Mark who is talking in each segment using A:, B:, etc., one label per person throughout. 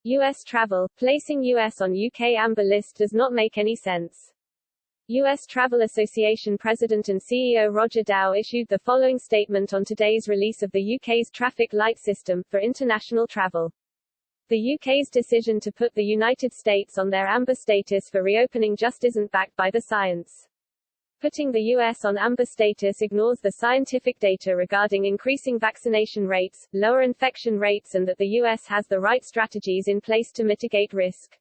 A: U.S. travel. Placing U.S. on UK Amber List does not make any sense. U.S. Travel Association President and CEO Roger Dow issued the following statement on today's release of the UK's traffic light system for international travel. The UK's decision to put the United States on their amber status for reopening just isn't backed by the science. Putting the US on amber status ignores the scientific data regarding increasing vaccination rates, lower infection rates, and that the US has the right strategies in place to mitigate risk.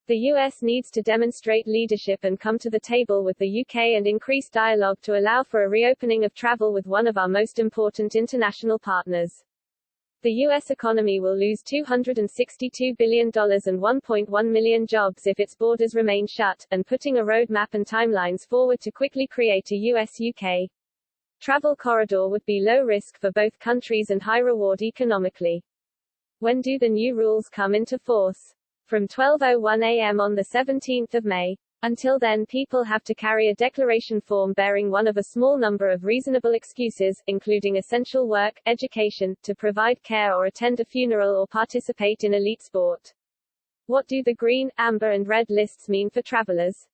A: The US needs to demonstrate leadership and come to the table with the UK and increase dialogue to allow for a reopening of travel with one of our most important international partners. The U.S. economy will lose $262 billion and 1.1 million jobs if its borders remain shut, and putting a roadmap and timelines forward to quickly create a US-UK travel corridor would be low risk for both countries and high reward economically. When do the new rules come into force? From 12:01 a.m. on the 17th of May. Until then, people have to carry a declaration form bearing one of a small number of reasonable excuses, including essential work, education, to provide care or attend a funeral or participate in elite sport. What do the green, amber and red lists mean for travelers?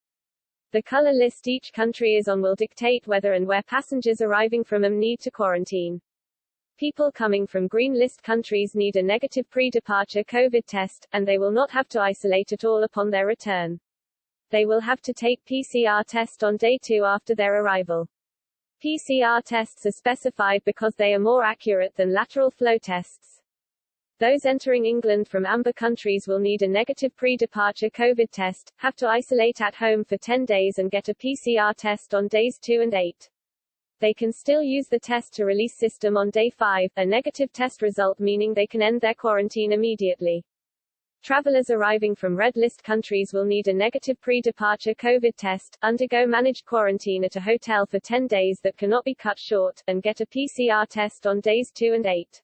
A: The color list each country is on will dictate whether and where passengers arriving from them need to quarantine. People coming from green list countries need a negative pre-departure COVID test, and they will not have to isolate at all upon their return. They will have to take PCR test on day 2 after their arrival. PCR tests are specified because they are more accurate than lateral flow tests. Those entering England from amber countries will need a negative pre-departure COVID test, have to isolate at home for 10 days and get a PCR test on days 2 and 8. They can still use the test to release system on day 5, a negative test result meaning they can end their quarantine immediately. Travelers arriving from red list countries will need a negative pre-departure COVID test, undergo managed quarantine at a hotel for 10 days that cannot be cut short, and get a PCR test on days 2 and 8.